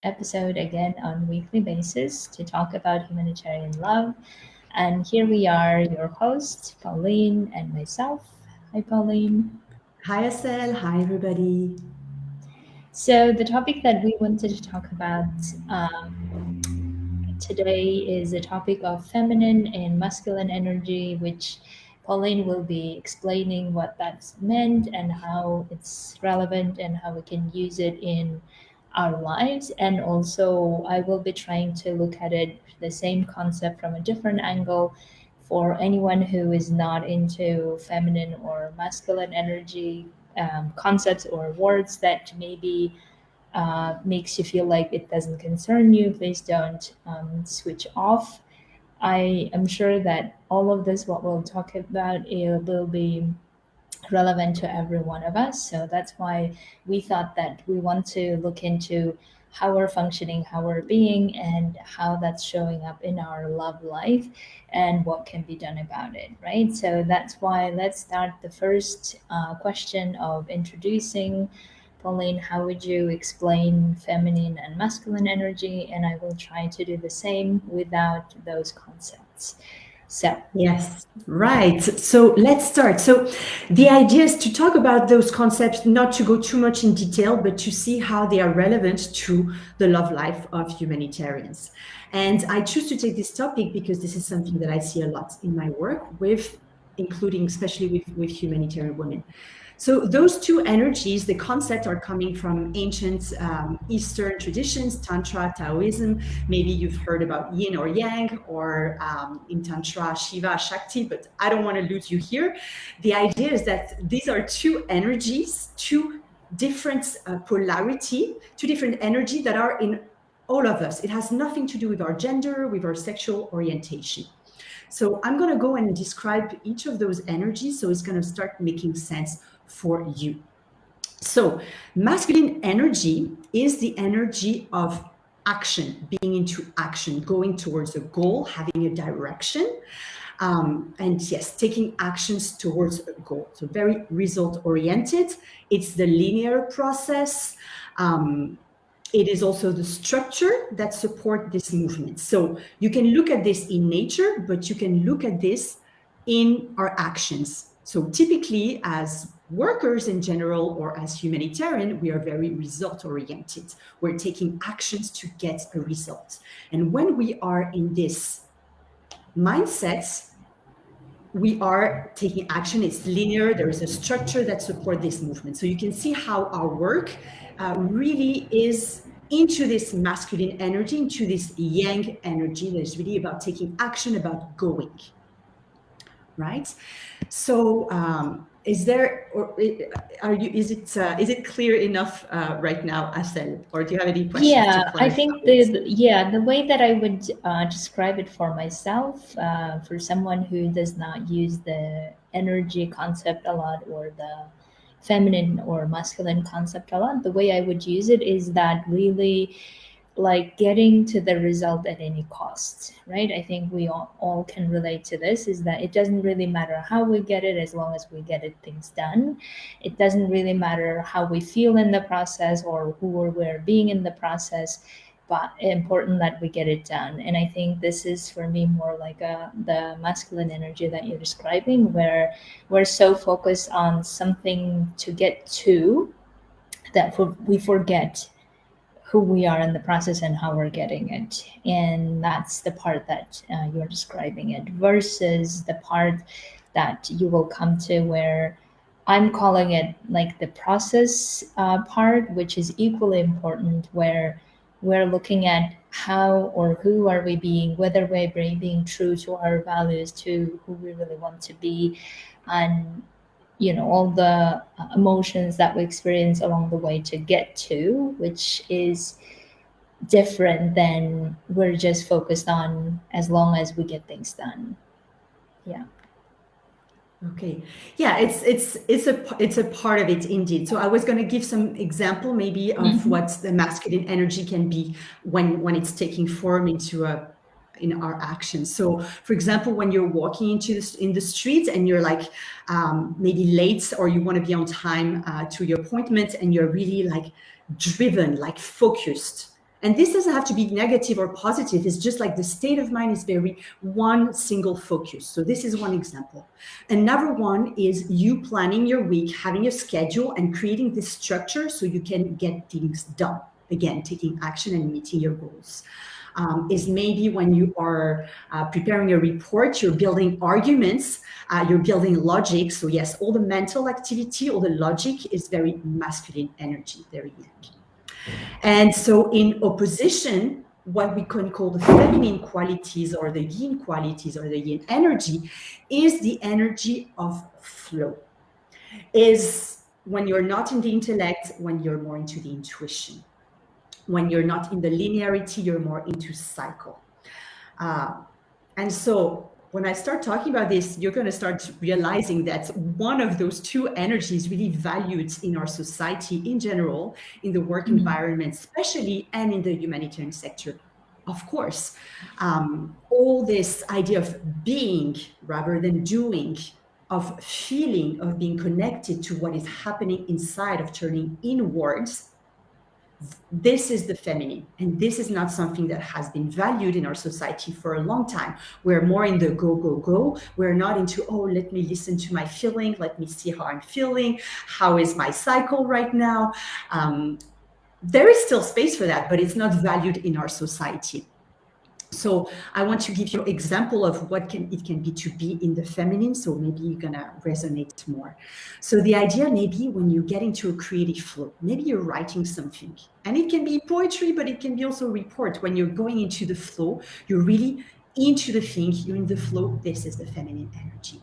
episode again on weekly basis to talk about humanitarian love. And here we are, your hosts, Pauline and myself. Hi, Pauline. Hi, Asel. Hi, everybody. So, the topic that we wanted to talk about today is a topic of feminine and masculine energy, which Pauline will be explaining what that's meant and how it's relevant and how we can use it in our lives. And also, I will be trying to look at it, the same concept, from a different angle for anyone who is not into feminine or masculine energy concepts or words that maybe makes you feel like it doesn't concern you, please don't switch off. I am sure that all of this, what we'll talk about, it will be relevant to every one of us. So that's why we thought that we want to look into how we're functioning, how we're being, and how that's showing up in our love life and what can be done about it, right? So that's why let's start the first question of introducing. Pauline, how would you explain feminine and masculine energy? And I will try to do the same without those concepts. So, Yes, right. So let's start. So the idea is to talk about those concepts, not to go too much in detail, but to see how they are relevant to the love life of humanitarians. And I choose to take this topic because this is something that I see a lot in my work with, including especially with humanitarian women. So those two energies, the concept are coming from ancient Eastern traditions, Tantra, Taoism. Maybe you've heard about yin or yang, or in Tantra, Shiva, Shakti, but I don't want to lose you here. The idea is that these are two energies, two different polarity, two different energy that are in all of us. It has nothing to do with our gender, with our sexual orientation. So I'm going to go and describe each of those energies, so it's going to start making sense for you. So masculine energy is the energy of action, being into action, going towards a goal, having a direction, and yes, taking actions towards a goal. So very result oriented. It's the linear process. It is also the structure that support this movement. So you can look at this in nature, but you can look at this in our actions. So typically, as workers in general, or as humanitarian, we are very result oriented. We're taking actions to get a result. And when we are in this mindset, we are taking action. It's linear. There is a structure that supports this movement. So you can see how our work really is into this masculine energy, into this yang energy that is really about taking action, about going. Right? So is there, or is it clear enough right now, Asel, or do you have any questions to yeah, I clarify? think the way that I would describe it for myself, for someone who does not use the energy concept a lot or the feminine or masculine concept a lot, the way I would use it is that really like getting to the result at any cost, right? I think we all can relate to this, is that it doesn't really matter how we get it as long as we get it things done. It doesn't really matter how we feel in the process or who we're being in the process, but important that we get it done. And I think this is for me more like the masculine energy that you're describing, where we're so focused on something to get to that we forget who we are in the process and how we're getting it. And that's the part that you're describing it, versus the part that you will come to where I'm calling it like the process part, which is equally important, where we're looking at how or who are we being, whether we're being true to our values, to who we really want to be, and all the emotions that we experience along the way to get to, which is different than we're just focused on as long as we get things done. Yeah. Okay. Yeah, it's a part of it indeed. So I was going to give some example maybe of what the masculine energy can be when it's taking form in our actions. So, for example, when you're walking in the street and you're like maybe late, or you want to be on time to your appointment, and you're really like driven, like focused. And this doesn't have to be negative or positive. It's just like the state of mind is very one single focus. So this is one example. Another one is you planning your week, having a schedule and creating this structure so you can get things done. Again, taking action and meeting your goals. Is maybe when you are preparing a report, you're building arguments, you're building logic. So yes, all the mental activity, all the logic is very masculine energy, very yang. And so in opposition, what we can call the feminine qualities or the yin qualities or the yin energy is the energy of flow. Is when you're not in the intellect, when you're more into the intuition. When you're not in the linearity, you're more into cycle. And so when I start talking about this, you're going to start realizing that one of those two energies really valued in our society in general, in the work environment, especially, and in the humanitarian sector. Of course, all this idea of being rather than doing, of feeling, of being connected to what is happening inside, of turning inwards. This is the feminine, and this is not something that has been valued in our society for a long time. We're more in the go, go, go. We're not into, oh, let me listen to my feeling. Let me see how I'm feeling. How is my cycle right now? There is still space for that, but it's not valued in our society. So I want to give you an example of what it can be to be in the feminine. So maybe you're going to resonate more. So the idea maybe when you get into a creative flow, maybe you're writing something, and it can be poetry, but it can be also a report. When you're going into the flow, you're really into the thing, you're in the flow. This is the feminine energy.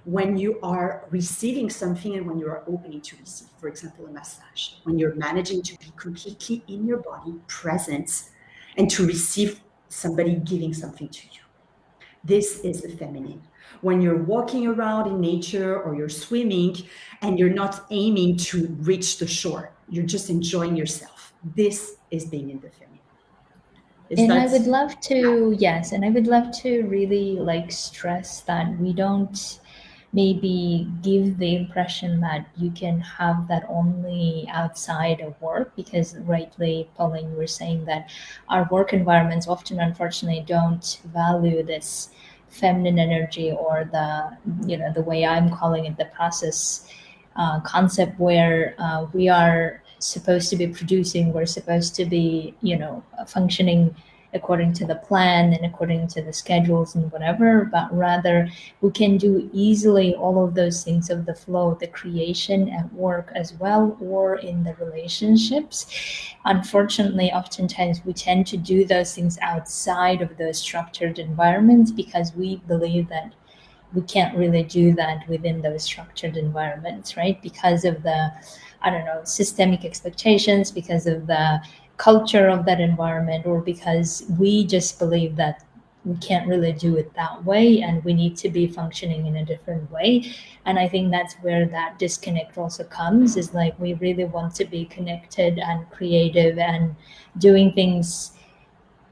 When you are receiving something and when you are opening to receive, for example, a massage, when you're managing to be completely in your body, present, and to receive somebody giving something to you. This is the feminine. When you're walking around in nature or you're swimming and you're not aiming to reach the shore, you're just enjoying yourself. This is being in the feminine. And I would love to, yes, and I would love to really like stress that we don't maybe give the impression that you can have that only outside of work, because rightly, Pauline, you were saying that our work environments often unfortunately don't value this feminine energy, or the way I'm calling it, the process concept, where we are supposed to be producing, we're supposed to be functioning according to the plan and according to the schedules and whatever, but rather we can do easily all of those things of the flow, the creation at work as well, or in the relationships. Unfortunately, oftentimes we tend to do those things outside of those structured environments because we believe that we can't really do that within those structured environments, right? Because of the, systemic expectations, because of the culture of that environment, or because we just believe that we can't really do it that way and we need to be functioning in a different way. And I think that's where that disconnect also comes, is like we really want to be connected and creative and doing things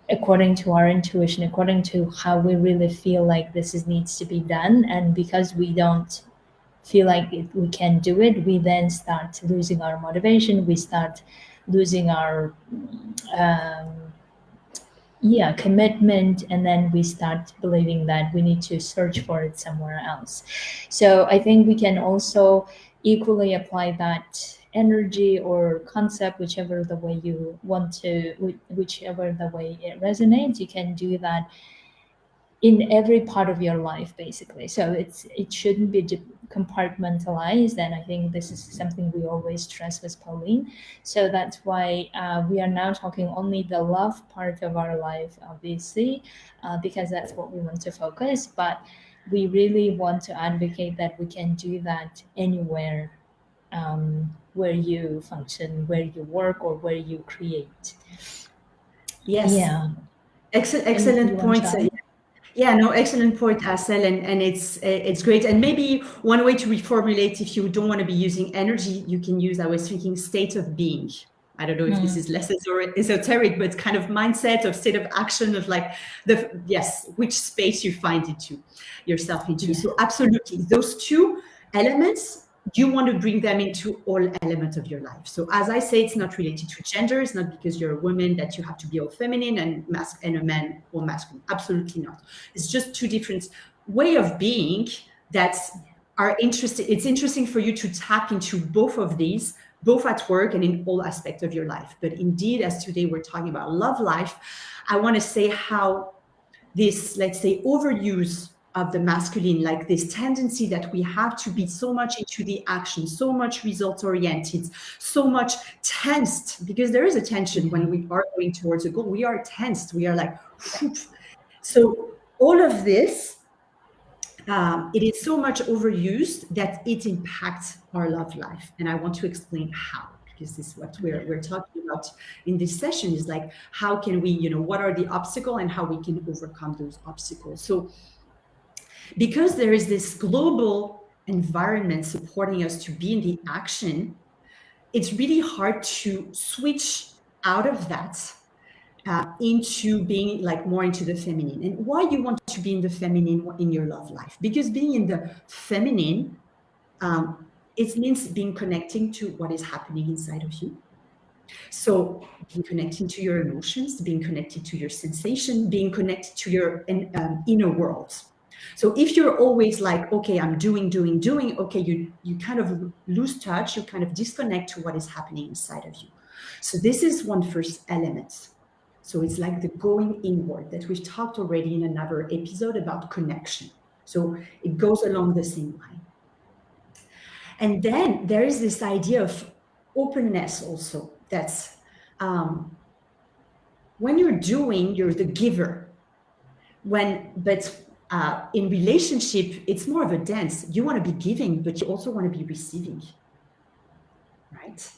according to our intuition, according to how we really feel like needs to be done. And because we don't feel like we can do it, we then start losing our motivation. We start losing our commitment, and then we start believing that we need to search for it somewhere else. So I think we can also equally apply that energy or concept, whichever the way you want to, whichever the way it resonates. You can do that in every part of your life, basically. So it shouldn't be compartmentalized, and I think this is something we always stress with Pauline. So that's why we are now talking only the love part of our life, obviously, because that's what we want to focus. But we really want to advocate that we can do that anywhere, where you function, where you work, or where you create. Yes. Yeah. Excellent points. Yeah, no, excellent point, Asel, and it's great. And maybe one way to reformulate, if you don't want to be using energy, you can use, I was thinking, state of being. I don't know if this is less esoteric, but kind of mindset of state of action of like which space you find yourself into. Yeah. So absolutely, those two elements you want to bring them into all elements of your life. So as I say, it's not related to gender. It's not because you're a woman that you have to be all feminine and a man all masculine. Absolutely not. It's just two different way of being that are interesting. It's interesting for you to tap into both of these, both at work and in all aspects of your life. But indeed, as today we're talking about love life, I want to say how this, let's say, overuse of the masculine, like this tendency that we have to be so much into the action, so much result oriented, so much tensed, because there is a tension when we are going towards a goal. We are tensed. We are like, whoop. So all of this, it is so much overused that it impacts our love life. And I want to explain how, because this is what we're talking about in this session, is like, how can we, what are the obstacles and how we can overcome those obstacles. So because there is this global environment supporting us to be in the action, it's really hard to switch out of that into being like more into the feminine. And why you want to be in the feminine in your love life? Because being in the feminine, it means being connecting to what is happening inside of you. So being connected to your emotions, being connected to your sensation, being connected to your inner world. So if you're always like, okay, I'm doing, okay, you kind of lose touch, you kind of disconnect to what is happening inside of you. So this is one first element. So it's like the going inward that we've talked already in another episode about connection. So it goes along the same line. And then there is this idea of openness also. That's when you're doing, you're the giver. But in relationship, it's more of a dance. You want to be giving, but you also want to be receiving, right?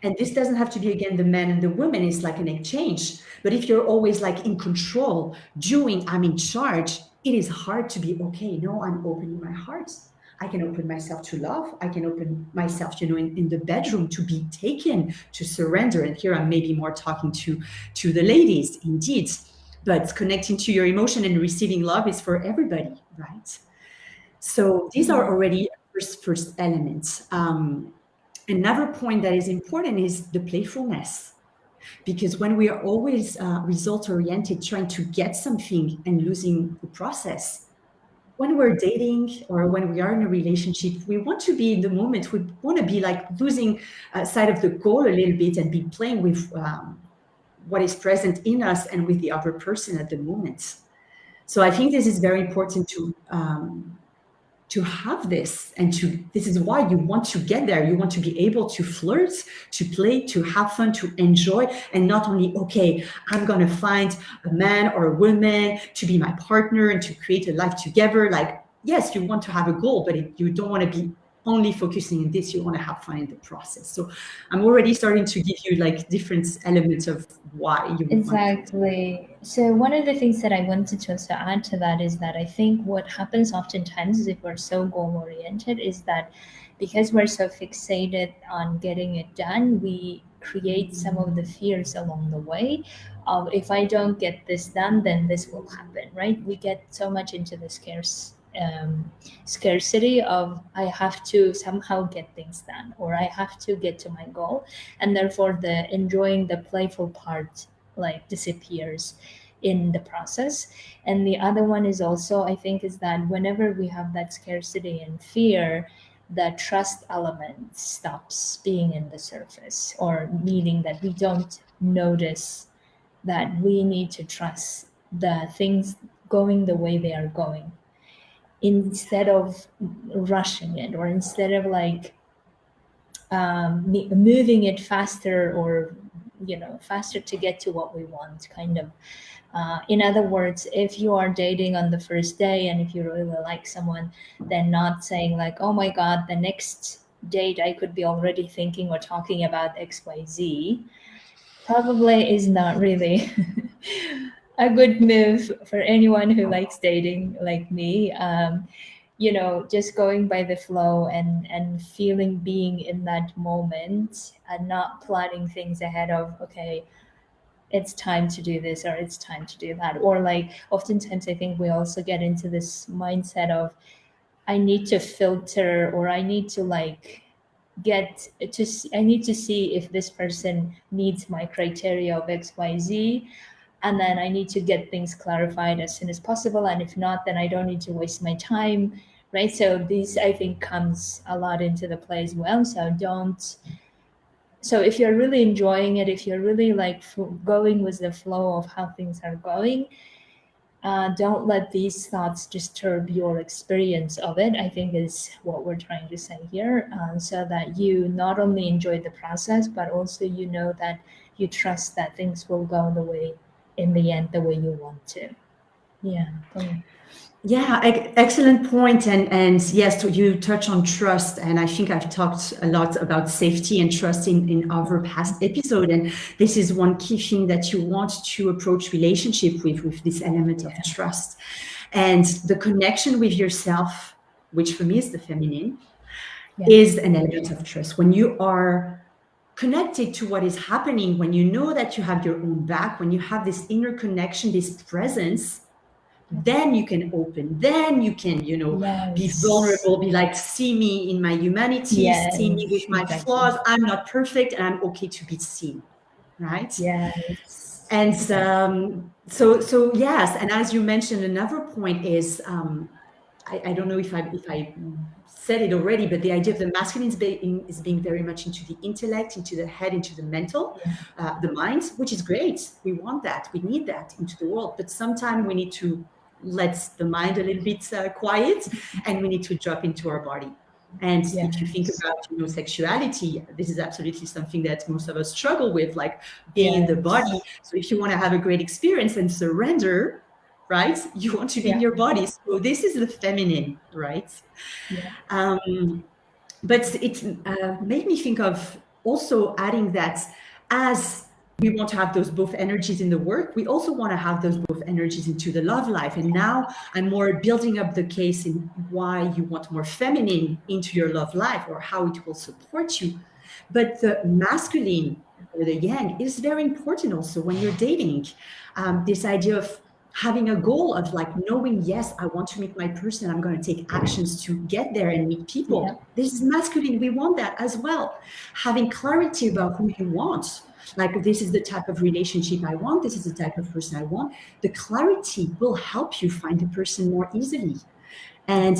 And this doesn't have to be, again, the man and the woman. It's like an exchange. But if you're always like in control, doing, I'm in charge, it is hard to be, okay, no, I'm opening my heart. I can open myself to love. I can open myself, in the bedroom to be taken, to surrender. And here I'm maybe more talking to the ladies, indeed. But connecting to your emotion and receiving love is for everybody, right? So these are already first elements. Another point that is important is the playfulness. Because when we are always result oriented, trying to get something and losing the process, when we're dating or when we are in a relationship, we want to be in the moment. We want to be like losing sight of the goal a little bit and be playing with what is present in us and with the other person at the moment. So I think this is very important to have this, and this is why you want to get there. You want to be able to flirt, to play, to have fun, to enjoy, and not only, okay, I'm going to find a man or a woman to be my partner and to create a life together. Like, yes, you want to have a goal, but you don't want to be only focusing on this. You want to have fun in the process. So I'm already starting to give you like different elements of why you Exactly. So one of the things that I wanted to also add to that is that I think what happens oftentimes is if we're so goal oriented is that because we're so fixated on getting it done, we create some of the fears along the way of if I don't get this done, then this will happen, right? We get so much into the scarcity of I have to somehow get things done or I have to get to my goal, and therefore the enjoying the playful part like disappears in the process. And the other one is also, I think, is that whenever we have that scarcity and fear, the trust element stops being in the surface, or meaning that we don't notice that we need to trust the things going the way they are going instead of rushing it, or instead of like moving it faster, or faster to get to what we want, kind of. In other words, if you are dating on the first day and if you really like someone, then not saying like, oh my god, the next date I could be already thinking or talking about XYZ, probably is not really a good move for anyone who likes dating like me. Just going by the flow and feeling being in that moment and not planning things ahead of, okay, it's time to do this or it's time to do that. Or like oftentimes I think we also get into this mindset of I need to filter, or I need to like get to I need to see if this person meets my criteria of XYZ, and then I need to get things clarified as soon as possible, and if not, then I don't need to waste my time, right? So this, I think, comes a lot into the play as well. So if you're really enjoying it, if you're really like going with the flow of how things are going, don't let these thoughts disturb your experience of it, I think is what we're trying to say here. So that you not only enjoy the process, but also you know that you trust that things will go the way, in the end, the way you want to. Yeah, Pauline. Yeah, excellent point. And yes, you touch on trust, and I think I've talked a lot about safety and trust in our past episode. And this is one key thing that you want to approach relationship with this element of Yeah, trust and the connection with yourself, which for me is the feminine, yeah, is an element of trust. When you are connected to what is happening, when you know that you have your own back, when you have this inner connection, this presence, then you can open, then you can, be yes, vulnerable, be like, see me in my humanity, see me with yes, my exactly. flaws. I'm not perfect and I'm okay to be seen, right? Yes, And exactly. so yes, and as you mentioned, another point is, I don't know if I said it already, but the idea of the masculine is being very much into the intellect, into the head, into the mental, Yeah, the mind, which is great. We want that, we need that into the world, but sometimes we need to let the mind a little bit quiet, and we need to drop into our body. And if you think yes, about, sexuality, this is absolutely something that most of us struggle with, like being in the body. yes, So if you want to have a great experience and surrender, right, you want to be in yeah, your body. So this is the feminine, right? yeah, Um, but it made me think of also adding that as we want to have those both energies in the work, we also want to have those both energies into the love life. And now I'm more building up the case in why you want more feminine into your love life, or how it will support you. But the masculine, or the yang, is very important also when you're dating. This idea of having a goal of like knowing, yes, I want to meet my person, I'm going to take actions to get there and meet yeah, people. This is masculine. We want that as well. Having clarity about who you want. Like, this is the type of relationship I want. This is the type of person I want. The clarity will help you find the person more easily. And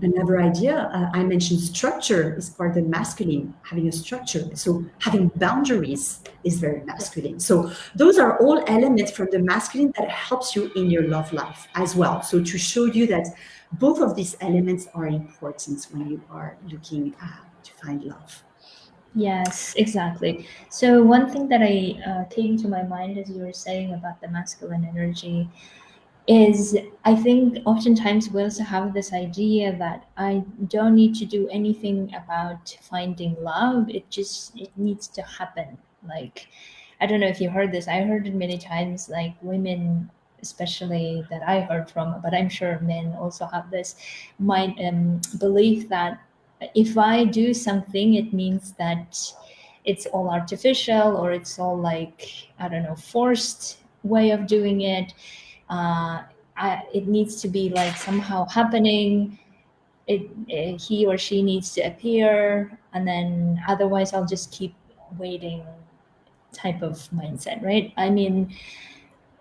another idea, I mentioned structure is part of the masculine, having a structure. So having boundaries is very masculine. So those are all elements from the masculine that helps you in your love life as well. So to show you that both of these elements are important when you are looking to find love. yes, exactly. So one thing that I came to my mind as you were saying about the masculine energy is, I think oftentimes we also have this idea that I don't need to do anything about finding love. It needs to happen. Like, I don't know if you heard this. I heard it many times, like women, especially that I heard from, but I'm sure men also have this mind belief that if I do something, it means that it's all artificial, or it's all like, I don't know, forced way of doing it. uh, it needs to be like somehow happening. He or she needs to appear, and then otherwise I'll just keep waiting, type of mindset, right? I mean,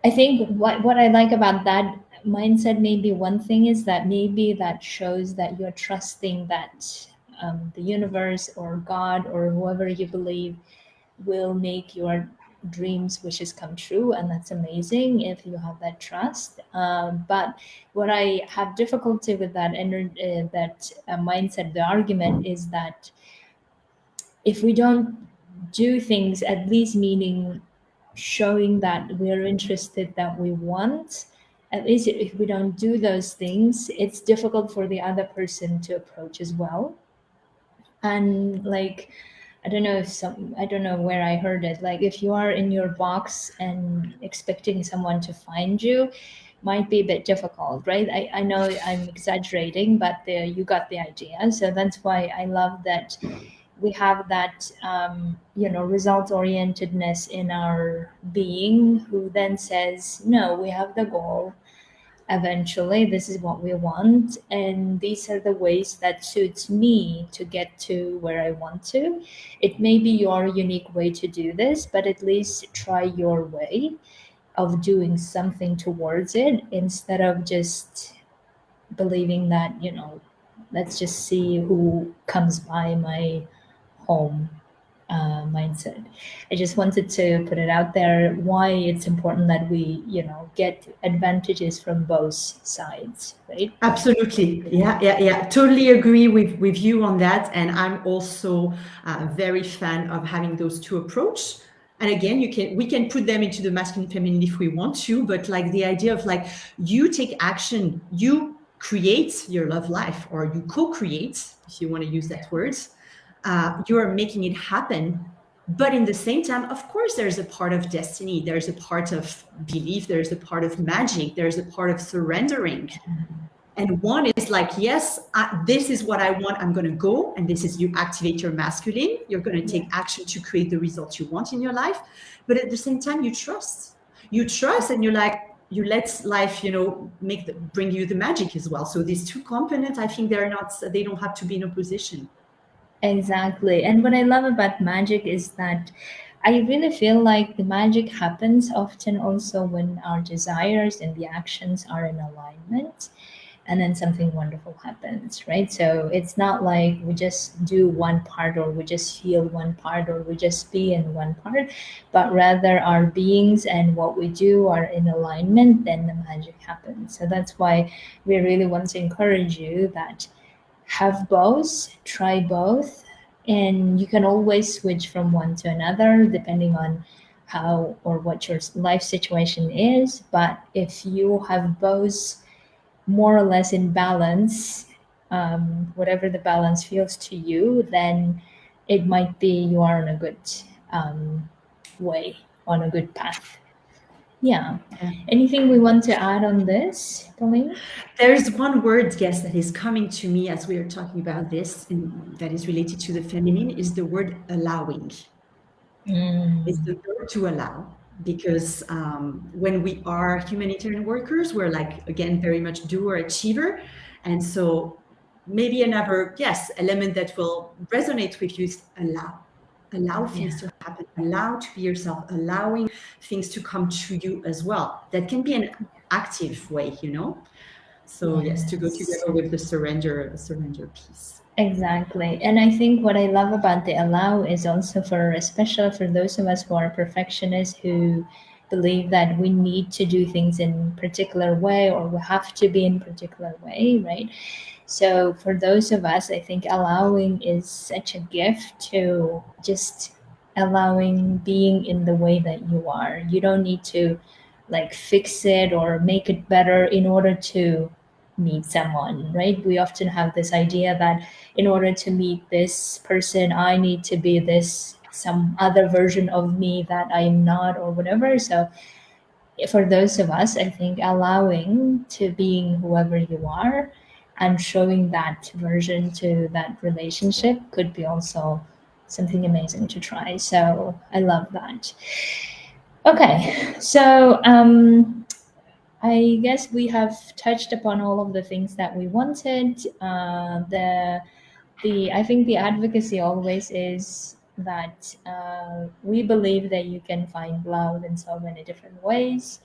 I think what I like about that mindset, maybe one thing is that maybe that shows that you're trusting that the universe or God or whoever you believe will make your dreams wishes come true, and that's amazing if you have that trust. But what I have difficulty with that mindset, the argument is that if we don't do things, at least meaning showing that we're interested, that we want, at least if we don't do those things, it's difficult for the other person to approach as well. And like, I don't know where I heard it, like if you are in your box and expecting someone to find you, might be a bit difficult, right? I know I'm exaggerating, but you got the idea. So that's why I love that we have that result orientedness in our being, who then says, no, we have the goal, eventually this is what we want, and these are the ways that suits me to get to where I want to. It may be your unique way to do this, but at least try your way of doing something towards it, instead of just believing that, let's just see who comes by my home mindset. I just wanted to put it out there why it's important that we, get advantages from both sides, right? Absolutely. Yeah, yeah, yeah. Totally agree with you on that. And I'm also very fan of having those two approach. And again, we can put them into the masculine feminine if we want to, but like the idea of like you take action, you create your love life, or you co-create, if you want to use that word. You are making it happen. But in the same time, of course, there's a part of destiny, there's a part of belief, there's a part of magic, there's a part of surrendering. And one is like, yes, this is what I want. I'm going to go. And this is, you activate your masculine. You're going to take action to create the results you want in your life. But at the same time, you trust. You trust, and you're like, you let life, bring you the magic as well. So these two components, I think they don't have to be in opposition. Exactly. And what I love about magic is that I really feel like the magic happens often also when our desires and the actions are in alignment, and then something wonderful happens, right? So it's not like we just do one part, or we just feel one part, or we just be in one part, but rather our beings and what we do are in alignment, then the magic happens. So that's why we really want to encourage you that have both, try both, and you can always switch from one to another depending on how or what your life situation is. But if you have both more or less in balance, whatever the balance feels to you, then it might be you are on a good um, way, on a good path. Yeah. Yeah. Anything we want to add on this, Pauline? There's one word, yes, that is coming to me as we are talking about this, and that is related to the feminine, is the word allowing. It's the verb to allow, because when we are humanitarian workers, we're like, again, very much doer, achiever. And so maybe another, yes, element that will resonate with you is allow things to happen, allow to be yourself, allowing things to come to you as well. That can be an active way, So yes, to go Yes. together with the surrender piece. Exactly. And I think what I love about the allow is also for, especially for those of us who are perfectionists, who believe that we need to do things in particular way, or we have to be in particular way, right? So for those of us, I think allowing is such a gift, to just allowing being in the way that you are. You don't need to like fix it or make it better in order to meet someone, right? We often have this idea that in order to meet this person, I need to be this some other version of me that I am not, or whatever. So for those of us, I think allowing to being whoever you are and showing that version to that relationship could be also something amazing to try. So I love that. Okay, so I guess we have touched upon all of the things that we wanted. The I think the advocacy always is that we believe that you can find love in so many different ways.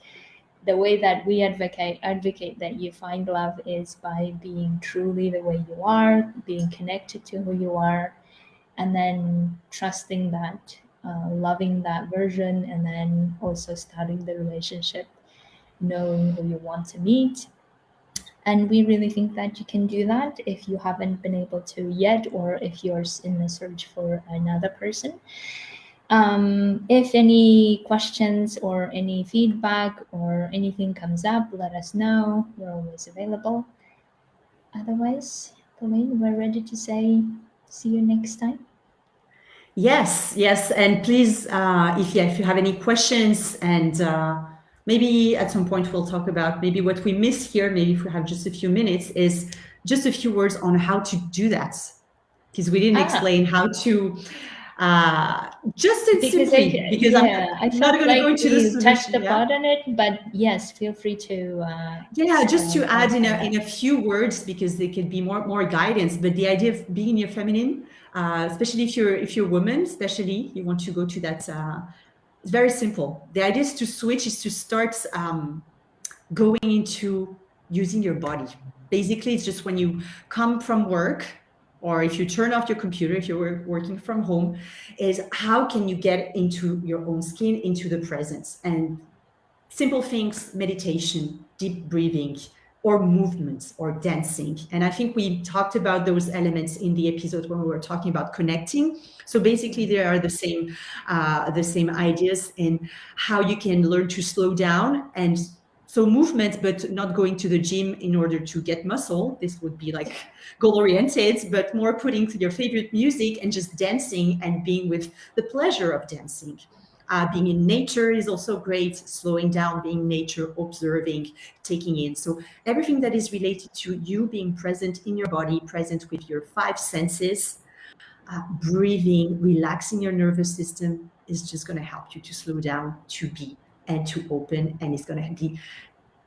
The way that we advocate that you find love is by being truly the way you are, being connected to who you are, and then trusting that, loving that version, and then also starting the relationship knowing who you want to meet. And we really think that you can do that if you haven't been able to yet, or if you're in the search for another person. If any questions or any feedback or anything comes up, let us know. We're always available. Otherwise, Pauline, we're ready to say see you next time. Yes, yes, and please, if you have any questions, and maybe at some point we'll talk about maybe what we miss here. Maybe if we have just a few minutes, is just a few words on how to do that, because we didn't Ah, explain how to. Just and Because I, simply, because I'm yeah, I not felt going to go like into the we touched solution. Yeah. upon it, but yes, feel free to Yeah, just to add in expand that. a few words, because they could be more guidance. But the idea of being in your feminine, especially if you're a woman, especially you want to go to that. It's very simple. The idea is to switch, is to start going into using your body. Basically, it's just when you come from work, or if you turn off your computer, if you're working from home, is how can you get into your own skin, into the presence. And simple things, meditation, deep breathing, or movements, or dancing. And I think we talked about those elements in the episode when we were talking about connecting. So basically, there are the same ideas in how you can learn to slow down. And so movement, but not going to the gym in order to get muscle. This would be like goal oriented, but more putting your favorite music and just dancing and being with the pleasure of dancing. Being in nature is also great, slowing down, being in nature, observing, taking in. So everything that is related to you being present in your body, present with your five senses, breathing, relaxing your nervous system is just going to help you to slow down, to be, and to open. And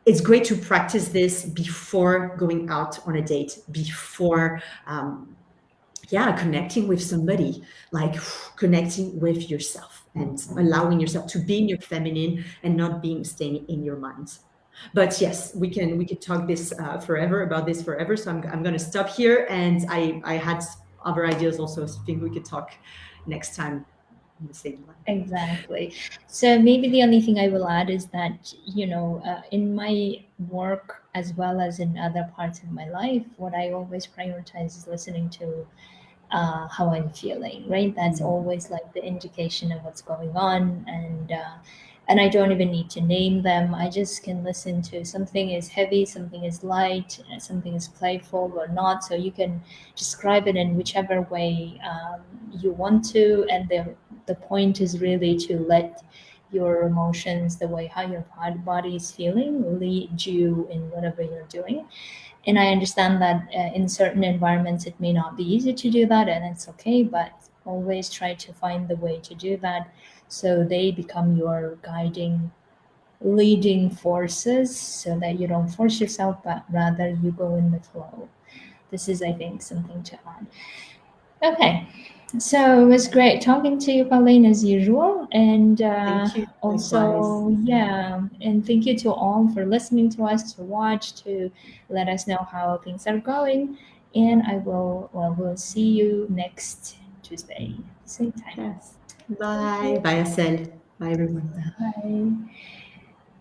it's great to practice this before going out on a date, before connecting with somebody, like connecting with yourself and allowing yourself to be in your feminine and not being staying in your mind. But yes, we could talk this forever about this forever. So I'm going to stop here, and I had other ideas also. So I think we could talk next time on the same line. Exactly. So maybe the only thing I will add is that, in my work as well as in other parts of my life, what I always prioritize is listening to how I'm feeling, right? That's always like the indication of what's going on, and I don't even need to name them. I just can listen to something is heavy, something is light, something is playful or not. So you can describe it in whichever way you want to, and the point is really to let your emotions, the way how your body is feeling, lead you in whatever you're doing. And I understand that in certain environments it may not be easy to do that, and it's okay, but always try to find the way to do that so they become your guiding, leading forces so that you don't force yourself, but rather you go in the flow. This is, I think, something to add. Okay. So it was great talking to you, Pauline, as usual. And Thank you. Likewise. also, yeah, and thank you to all for listening to us, to watch, to let us know how things are going. And we'll see you next Tuesday, same time. Yes. Bye. Bye, Asel. Bye, everyone. Bye.